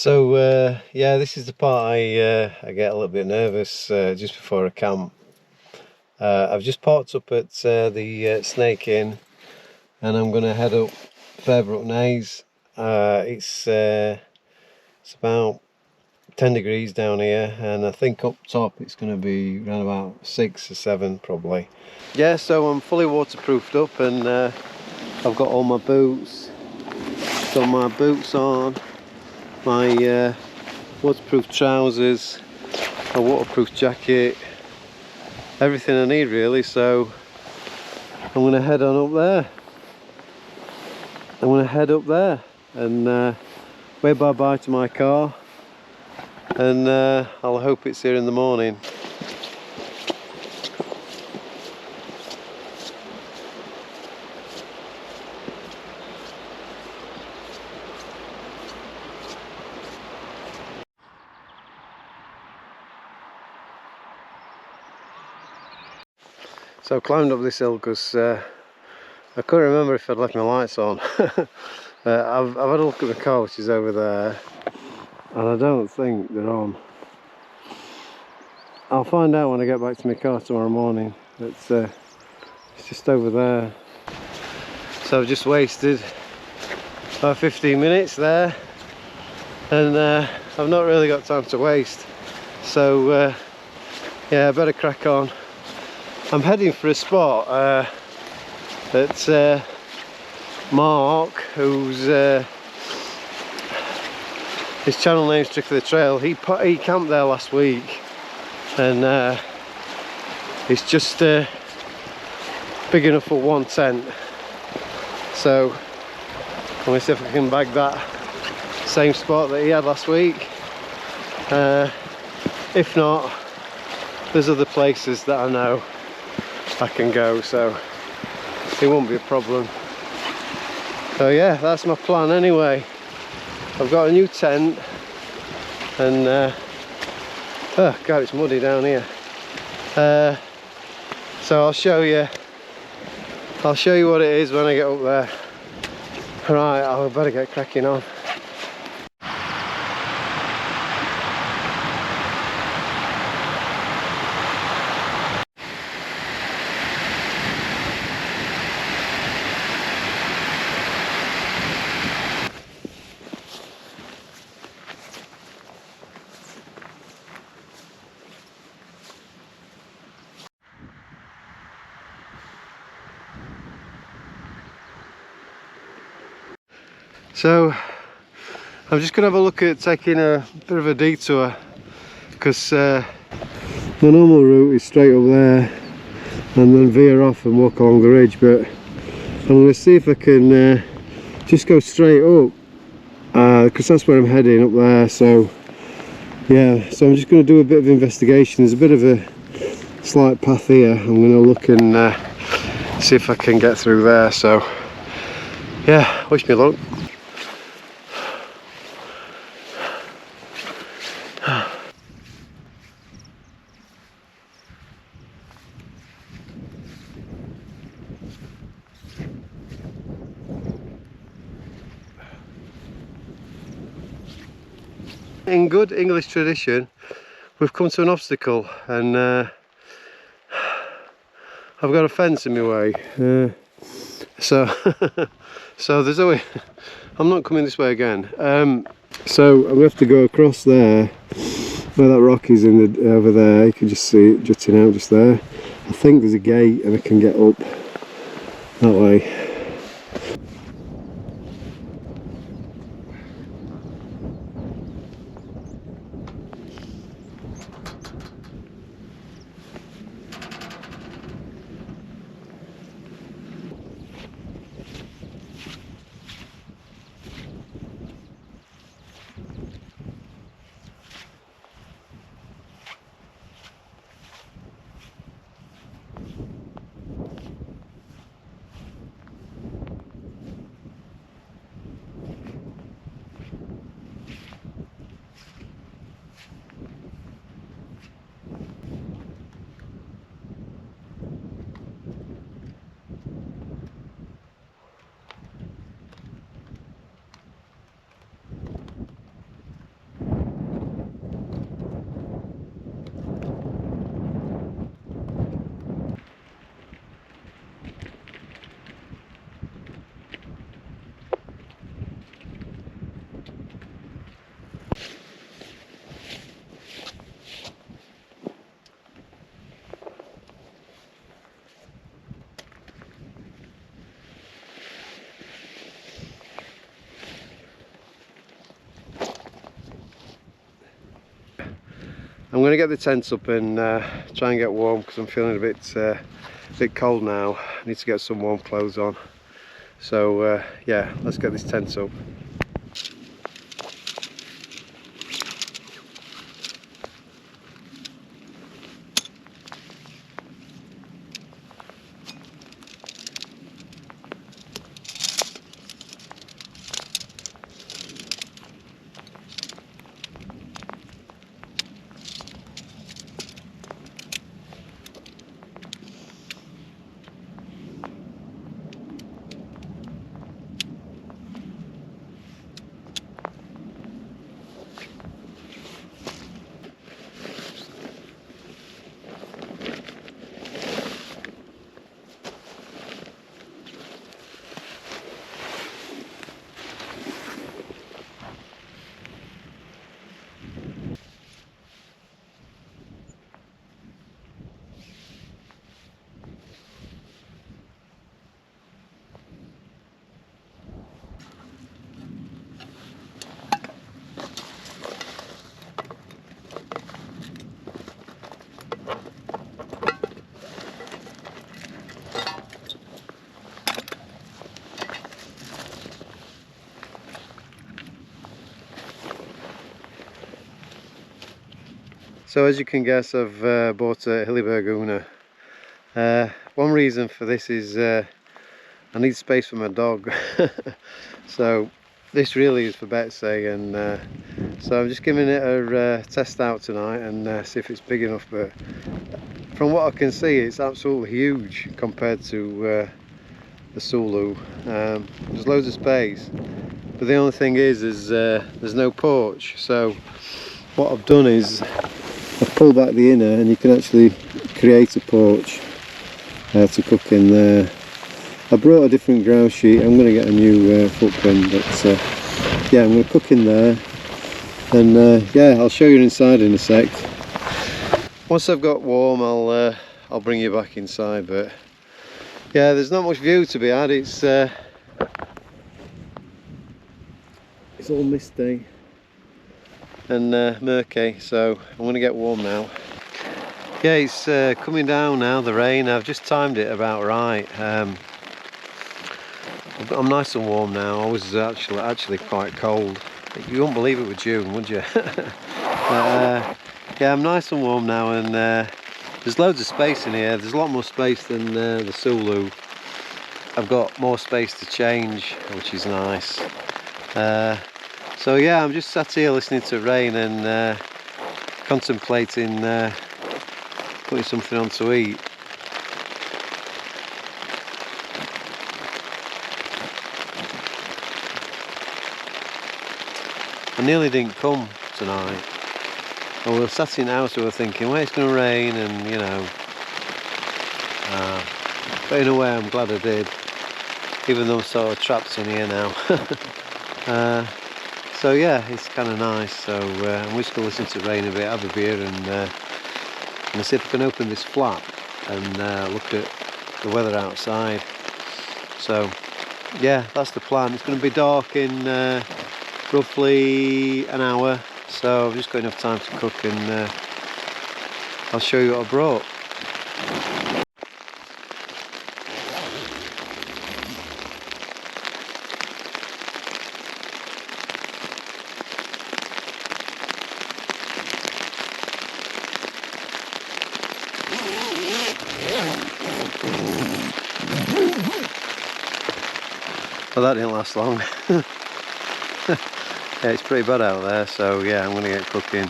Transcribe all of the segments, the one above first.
Yeah, this is the part I get a little bit nervous just before a camp. I've just parked up at the Snake Inn, and I'm going to head up Fairbrook Naze. It's about 10 degrees down here, and I think up top it's going to be around about 6 or 7 probably. Yeah, so I'm fully waterproofed up, and I've got all my boots. Got my boots on, my waterproof trousers, a waterproof jacket, everything I need really. So I'm going to head on up there. I'm going to head up there and wave bye bye to my car, and I'll hope it's here in the morning. So I climbed up this hill because I couldn't remember if I'd left my lights on. I've had a look at the car, which is over there, and I don't think they're on. I'll find out when I get back to my car tomorrow morning. It's just over there. So I've just wasted about 15 minutes there, and I've not really got time to waste. So yeah, I better crack on. I'm heading for a spot that Mark, who's his channel name's Trick of the Trail, he camped there last week, and it's just big enough for one tent. So I'm going to see if I can bag that same spot that he had last week. If not, there's other places that I know I can go, so it won't be a problem. So yeah, that's my plan anyway. I've got a new tent, and oh god, it's muddy down here. So I'll show you what it is when I get up there. Right, I better get cracking on. So I'm just going to have a look at taking a bit of a detour, because the normal route is straight up there and then veer off and walk along the ridge, but I'm going to see if I can just go straight up, because that's where I'm heading, up there. So yeah, so I'm just going to do a bit of investigation. There's a bit of a slight path here. I'm going to look and see if I can get through there. So yeah, wish me luck. In good English tradition, we've come to an obstacle, and I've got a fence in my way. So so there's always I'm not coming this way again. So I'm going to have to go across there where that rock is over there. You can just see it jutting out just there. I think there's a gate and I can get up that way. I'm going to get the tent up and try and get warm because I'm feeling a bit cold now. I need to get some warm clothes on. So yeah, let's get this tent up. So as you can guess, I've bought a Hilly One reason for this is I need space for my dog. So this really is for Betsy, and so I'm just giving it a test out tonight and see if it's big enough. But from what I can see, it's absolutely huge compared to the Sulu. There's loads of space, but the only thing is there's no porch. So what I've done is I've pulled back the inner, and you can actually create a porch to cook in there. I brought a different ground sheet. I'm going to get a new footprint, but yeah, I'm going to cook in there, and yeah, I'll show you inside in a sec. Once I've got warm, I'll bring you back inside. But yeah, there's not much view to be had. It's all misty and murky, so I'm going to get warm now. Yeah, it's coming down now, the rain. I've just timed it about right. I'm nice and warm now. I was actually quite cold. You wouldn't believe it with June, would you? Yeah, I'm nice and warm now, and there's loads of space in here. There's a lot more space than the Sulu. I've got more space to change, which is nice. So yeah, I'm just sat here listening to rain and contemplating putting something on to eat. I nearly didn't come tonight. And we were sat in the house, we were thinking, well, it's going to rain, and you know. But in a way, I'm glad I did, even though I'm sort of trapped in here now. So yeah, it's kind of nice. So I'm just going to listen to rain a bit, have a beer, and see if I can open this flap and look at the weather outside. So yeah, that's the plan. It's going to be dark in roughly an hour, so I've just got enough time to cook, and I'll show you what I brought. Well, that didn't last long. Yeah, it's pretty bad out there, so yeah, I'm going to get cooking.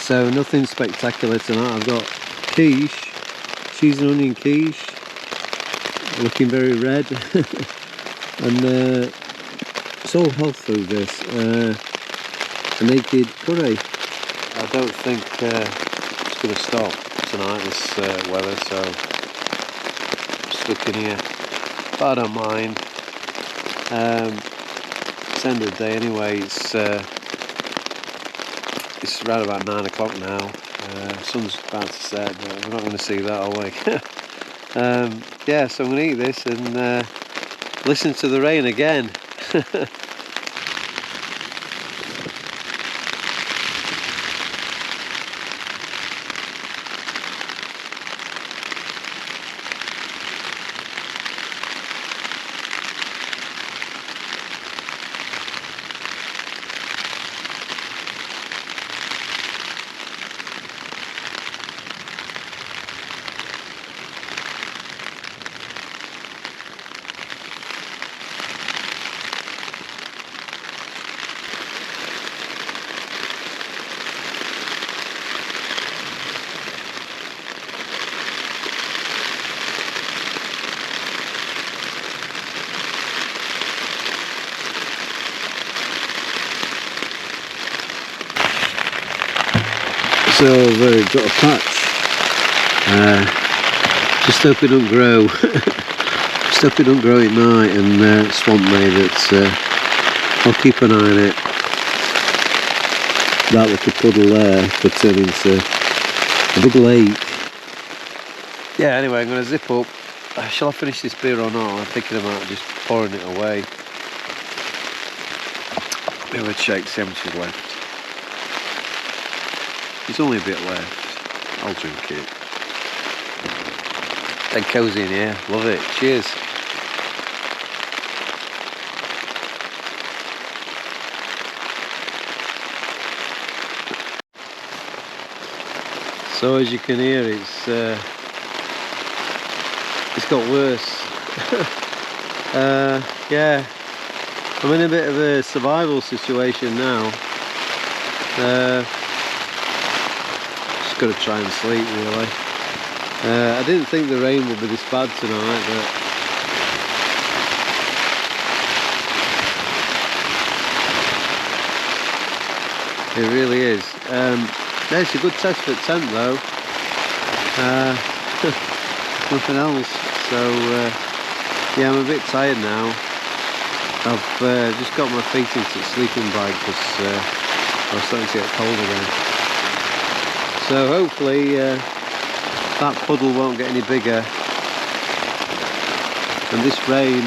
So nothing spectacular tonight. I've got quiche, cheese and onion quiche, looking very red. And it's all health food this. A naked curry. I don't think it's going to stop tonight, this weather, so I'm stuck in here. But I don't mind. It's the end of the day anyway. It's around about 9 o'clock now. Sun's about to set, but we're not going to see that, are we? Yeah, so I'm going to eat this and listen to the rain again. So I've got a patch. Just hope it don't grow. Just hope it don't grow at night and swamp me. But I'll keep an eye on it. That little puddle there could turn into a big lake. Yeah, anyway, I'm going to zip up. Shall I finish this beer or not? I'm thinking about just pouring it away. Maybe I'd shake, see how much is left. There's only a bit left. I'll drink it. And cosy in here. Love it. Cheers. So as you can hear, it's got worse. Yeah, I'm in a bit of a survival situation now. Just got to try and sleep really. I didn't think the rain would be this bad tonight, but it really is. Yeah, it's a good test for the tent though. Nothing else. So yeah, I'm a bit tired now. I've just got my feet into the sleeping bag because I was starting to get cold again. So hopefully that puddle won't get any bigger, and this rain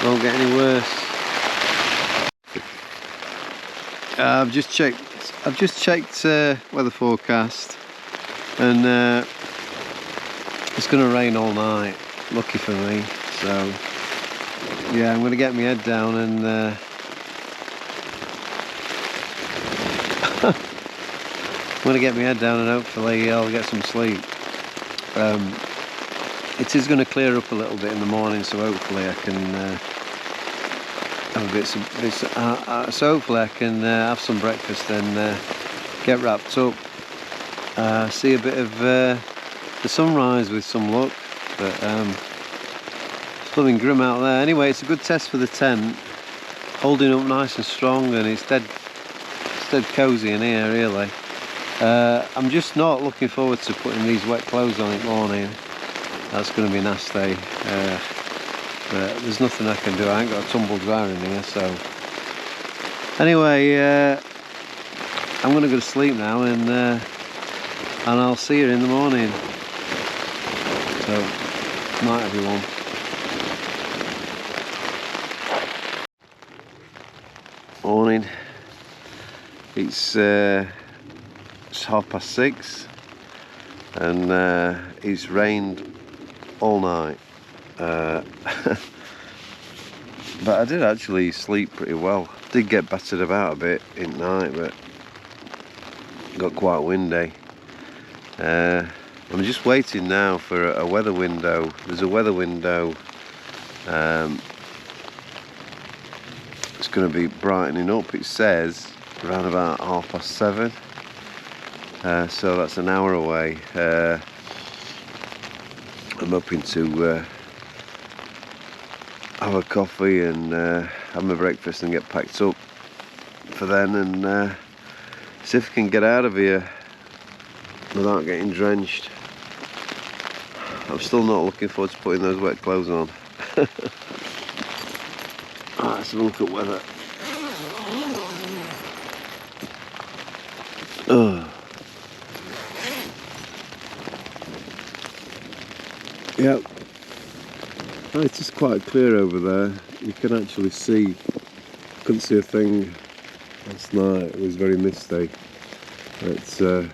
won't get any worse. I've just checked weather forecast, and it's going to rain all night. Lucky for me. So yeah, I'm going to get my head down and hopefully I'll get some sleep. It is going to clear up a little bit in the morning, so hopefully I can have a bit. So hopefully I can have some breakfast and get wrapped up. See a bit of the sunrise with some luck, but it's blooming grim out there. Anyway, it's a good test for the tent, holding up nice and strong, and it's dead cosy in here really. I'm just not looking forward to putting these wet clothes on in the morning. That's going to be nasty. But there's nothing I can do. I ain't got a tumble dryer in here, so anyway, I'm going to go to sleep now, and I'll see you in the morning. So night everyone. Morning. It's 6:30, and it's rained all night. But I did actually sleep pretty well. Did get battered about a bit in night, but got quite windy. I'm just waiting now for a weather window. There's a weather window it's going to be brightening up. It says around about 7:30, so that's an hour away. I'm hoping to have a coffee and have my breakfast and get packed up for then, and see if I can get out of here without getting drenched. I'm still not looking forward to putting those wet clothes on. Right, let's have a look at weather. Oh. Yep. Oh, it's just quite clear over there. You can actually see. Couldn't see a thing last night. It was very misty. It's yeah.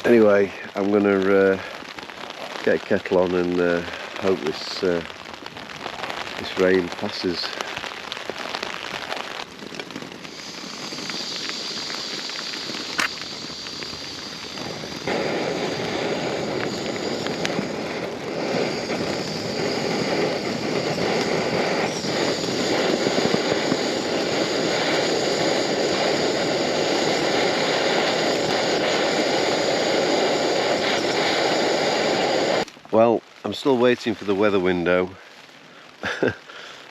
Anyway, I'm gonna get a kettle on and hope this rain passes. Well, I'm still waiting for the weather window.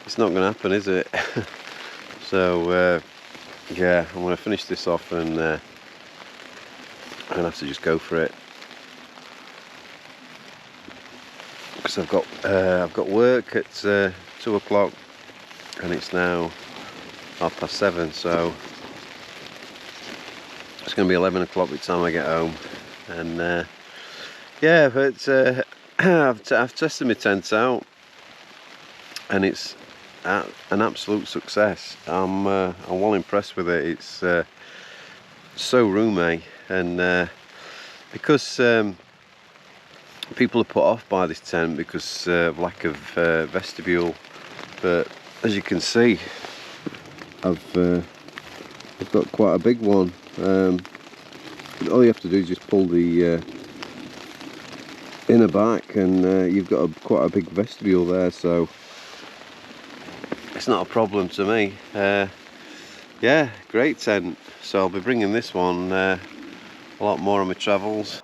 It's not going to happen, is it? So, yeah, I'm going to finish this off and I'm going to have to just go for it. Because I've got work at 2 o'clock and it's now 7:30, so it's going to be 11 o'clock by the time I get home. And yeah, but I've tested my tent out and it's an absolute success. I'm well impressed with it. It's so roomy, and because people are put off by this tent because of lack of vestibule, but as you can see, I've got quite a big one. All you have to do is just pull the inner back and you've got quite a big vestibule there, so it's not a problem to me. Yeah, great tent. So I'll be bringing this one a lot more on my travels.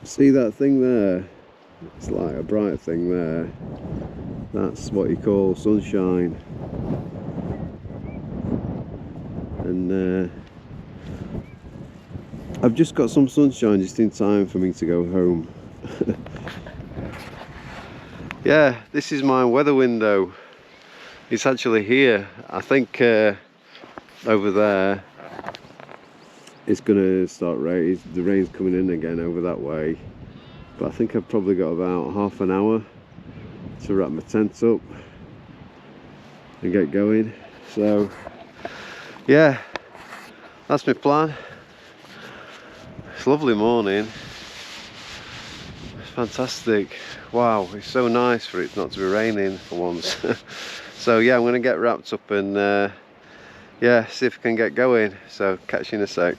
See that thing there? It's like a bright thing there. That's what you call sunshine. And I've just got some sunshine just in time for me to go home. Yeah, this is my weather window. It's actually here. I think over there it's gonna start rain. The rain's coming in again over that way, but I think I've probably got about half an hour to wrap my tent up and get going. So yeah, that's my plan. It's a lovely morning. It's fantastic. Wow, it's so nice for it not to be raining for once. So yeah, I'm going to get wrapped up and yeah, see if I can get going. So catch you in a sec.